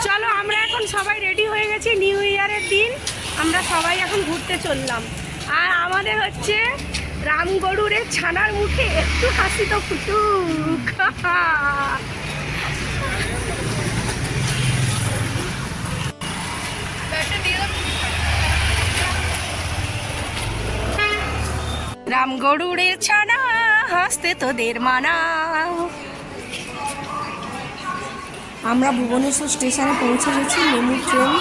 চলো আমরা এখন সবাই রেডি হয়ে গেছি, নিউ ইয়ারের দিন আমরা সবাই এখন ঘুরতে চললাম। আর আমাদের হচ্ছে রামগরুরের ছানার মুখে একটু হাসি তো ফুটুক। রামগরুরের ছানা হাসতে তোদের মানা। আমরা ভুবনেশ্বর স্টেশনে পৌঁছে গেছি, মেমু ট্রেন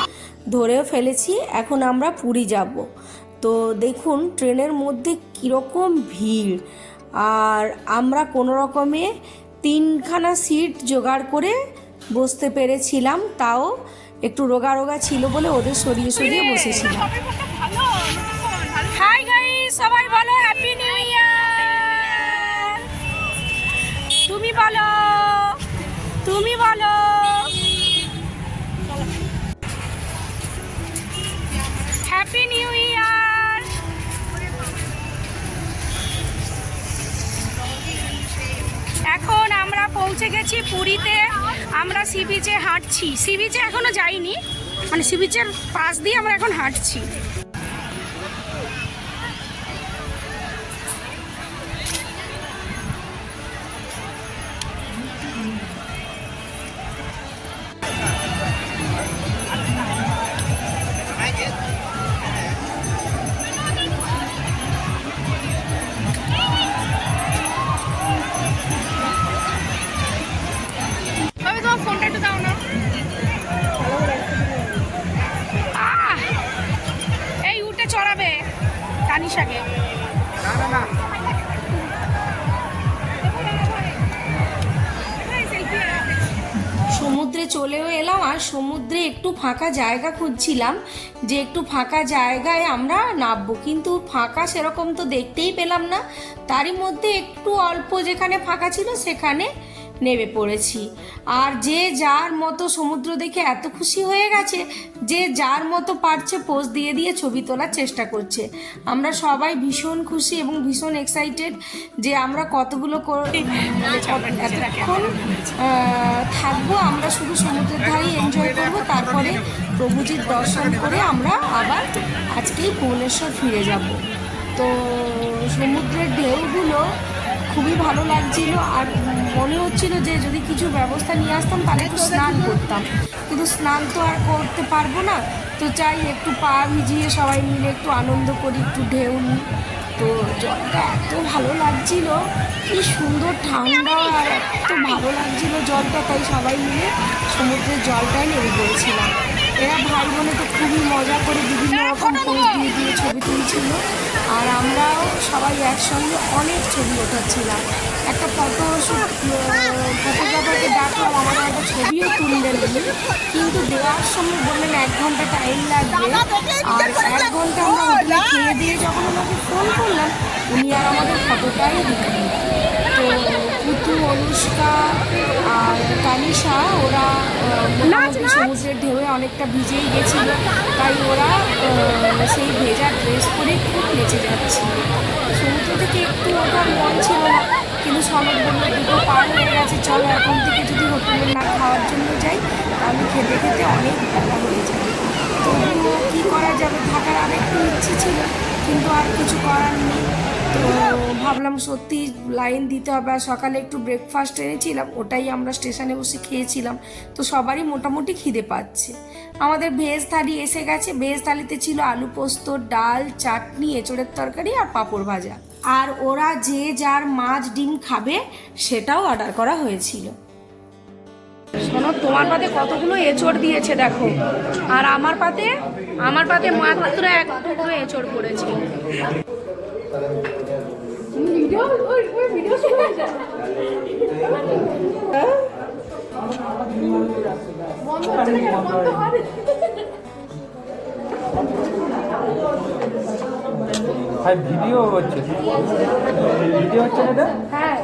ধরেও ফেলেছি। এখন আমরা পুরী যাব। তো দেখুন ট্রেনের মধ্যে কীরকম ভিড়, আর আমরা কোনো রকমে 3খানা সিট জোগাড় করে বসতে পেরেছিলাম, তাও একটু রোগা রোগা ছিল বলে ওদের সরিয়ে সরিয়ে বসেছিলাম। হাই গাইস, সবাই বলো হ্যাপি নিউ ইয়ার। তুমি বলো, তুমি বলো। Happy new year. এখন আমরা পৌঁছে গেছি পুরীতে। আমরা সি বিচে হাঁটছি, সি বিচে এখনো যাইনি, মানে সি বিচের পাশ দিয়ে আমরা এখন হাঁটছি। ফোনটা একটু দাও না। এই উঠে চড়াবে তানিশাকে। সমুদ্রে চলেও এলাম, আর সমুদ্রে একটু ফাঁকা জায়গা খুঁজছিলাম যে একটু ফাঁকা জায়গায় আমরা নামবো, কিন্তু ফাঁকা সেরকম তো দেখতেই পেলাম না। তারই মধ্যে একটু অল্প যেখানে ফাঁকা ছিল সেখানে নেমে পড়েছি। আর যে যার মতো সমুদ্র দেখে এত খুশি হয়ে গেছে, যে যার মতো পারছে পোজ দিয়ে দিয়ে ছবি তোলার চেষ্টা করছে। আমরা সবাই ভীষণ খুশি এবং ভীষণ এক্সাইটেড যে আমরা কতগুলো এতক্ষণ থাকবো। আমরা শুধু সমুদ্রের ধারেই এনজয় করবো, তারপরে প্রভুজির দর্শন করে আমরা আবার আজকেই ভুবনেশ্বর ফিরে যাব। তো সমুদ্রের ঢেউগুলো খুবই ভালো লাগছিল, আর মনে হচ্ছিল যে যদি কিছু ব্যবস্থা নিয়ে আসতাম তাহলে একটু স্নান করতাম, কিন্তু স্নান তো আর করতে পারবো না। তো চাই একটু পা ভিজিয়ে সবাই মিলে একটু আনন্দ করি, একটু ঢেউ নিই। তো জলটা এত ভালো লাগছিল, কি সুন্দর ঠান্ডা, আর এত ভালো লাগছিল জলটা, তাই সবাই মিলে সমুদ্রের জলটাই নেমে পড়েছিলাম। এরা ভাই বোনে তো খুবই মজা করে বিভিন্ন রকম পোজ দিয়ে দিয়ে ছবি তুলছিল, আর আমরাও সবাই একসঙ্গে অনেক ছবি ওঠাচ্ছিলাম। একটা ফটোগ্রাফারকে ডাকলাম, আমাদের একটা ছবিও তুললেন উনি, কিন্তু দেওয়ার সময় বললেন 1 ঘন্টা টাইম লাগবে। আর 1 ঘন্টা আমরা হোটেলে খেয়ে দিয়ে যখন ওনাকে ফোন করলাম, উনি আর আমাদের ফটোটাই দিলেন। তো পুতু, অনুষ্কা আর তানিশা ওরা সমুদ্রের ঢেউয়ে অনেকটা ভিজেই গেছিল, তাই ওরা সেই ভেজা ড্রেস পরে খুব নেচে যাচ্ছিল। সমুদ্র থেকে একটু ওঠার মন ছিল না, কিন্তু সনদ বলল দুটো পার হয়ে গেছে, চলো এখন থেকে যদি হোটেলে না খাওয়ার জন্য যাই তাহলে খেতে খেতে অনেক বেলা হয়ে যাবে। তবুও কী করা যাবে, থাকার আরেকটু ইচ্ছে ছিল, কিন্তু আর কিছু করার নেই। তো ভাবলাম সত্যি লাইন দিতে হবে। আর সকালে একটু ব্রেকফাস্ট এনেছিলাম, ওটাই আমরা স্টেশনে বসে খেয়েছিলাম। তো সবারই মোটামুটি খিদে পাচ্ছে। আমাদের ভেজ থালি এসে গেছে। ভেজ থালিতে ছিল আলু পোস্ত, ডাল, চাটনি, এঁচোড়ের তরকারি আর পাঁপড় ভাজা। আর ওরা যে যার মাছ ডিম খাবে সেটাও অর্ডার করা হয়েছিল। শোনো, তোমার পাতে কতগুলো এঁচোড় দিয়েছে দেখো, আর আমার পাতে মাত্র 1 টুকরো এঁচোড় পড়েছে। ভিডিও হচ্ছে, না? হ্যাঁ,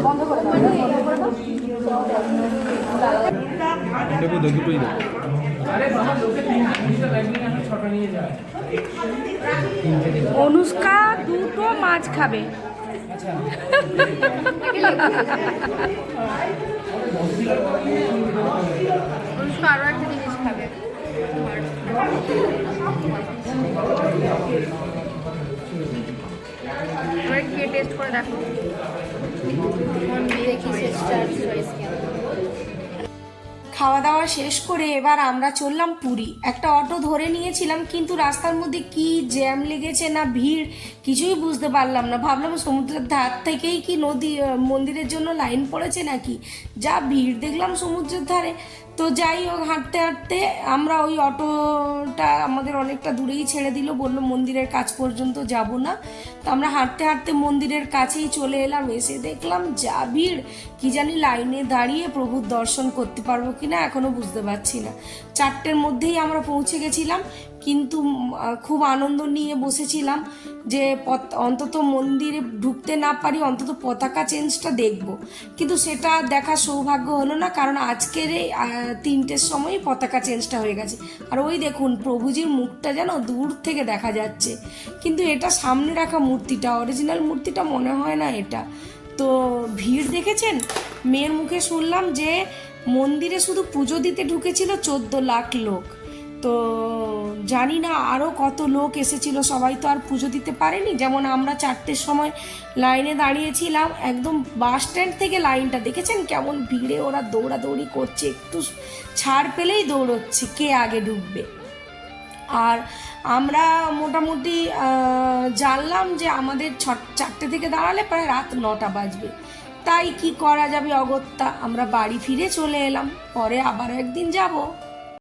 বন্ধ করে দাও। দুটোই দেবো। অনুষ্কা 2টো মাছ খাবে। দেখো মন্দিরে কিসের চার্জ চয়েস কেন। খাওয়া দাওয়া শেষ করে এবার আমরা চললাম পুরী। একটা অটো ধরে নিয়েছিলাম, কিন্তু রাস্তার মধ্যে কি জ্যাম লেগেছে না ভিড় কিছুই বুঝতে পারলাম না। ভাবলাম সমুদ্রের ধার থেকেই কি নদী মন্দিরের জন্য লাইন পড়েছে নাকি, যা ভিড় দেখলাম সমুদ্রের ধারে। তো যাই হোক, হাঁটতে হাঁটতে আমরা ওই অটোটা আমাদের অনেকটা দূরেই ছেড়ে দিল, বললো মন্দিরের কাছ পর্যন্ত যাব না। তো আমরা হাঁটতে হাঁটতে মন্দিরের কাছেই চলে এলাম। এসে দেখলাম যা ভিড়, কি জানি লাইনে দাঁড়িয়ে প্রভুর দর্শন করতে পারবো কিনা এখনো বুঝতে পারছি না। 4টের মধ্যেই আমরা পৌঁছে গেছিলাম, কিন্তু খুব আনন্দ নিয়ে বসেছিলাম যে অন্তত মন্দিরে ঢুকতে না পারি, অন্তত পতাকা চেঞ্জটা দেখব। কিন্তু সেটা দেখার সৌভাগ্য হলো না, কারণ আজকের এই 3টের সময় পতাকা চেঞ্জটা হয়ে গেছে। আর ওই দেখুন প্রভুজির মুখটা যেন দূর থেকে দেখা যাচ্ছে, কিন্তু এটা সামনে রাখা মূর্তিটা, অরিজিনাল মূর্তিটা মনে হয় না এটা। তো ভিড় দেখেছেন? মেয়ের মুখে শুনলাম যে মন্দিরে শুধু পুজো দিতে ঢুকেছিল 14 লাখ লোক। তো জানি না আরও কত লোক এসেছিল, সবাই তো আর পুজো দিতে পারেনি। যেমন আমরা 4টের সময় লাইনে দাঁড়িয়েছিলাম, একদম বাস স্ট্যান্ড থেকে লাইনটা দেখেছেন কেমন ভিড়ে ওরা দৌড়াদৌড়ি করছে, একটু ছাড় পেলেই দৌড়চ্ছে কে আগে ঢুকবে। আর আমরা মোটামুটি জানলাম যে আমাদের 4টে থেকে দাঁড়ালে প্রায় রাত 9টা বাজবে। তাই কি করা যাবে, অগত্যা আমরা বাড়ি ফিরে চলে এলাম, পরে আবার একদিন যাব।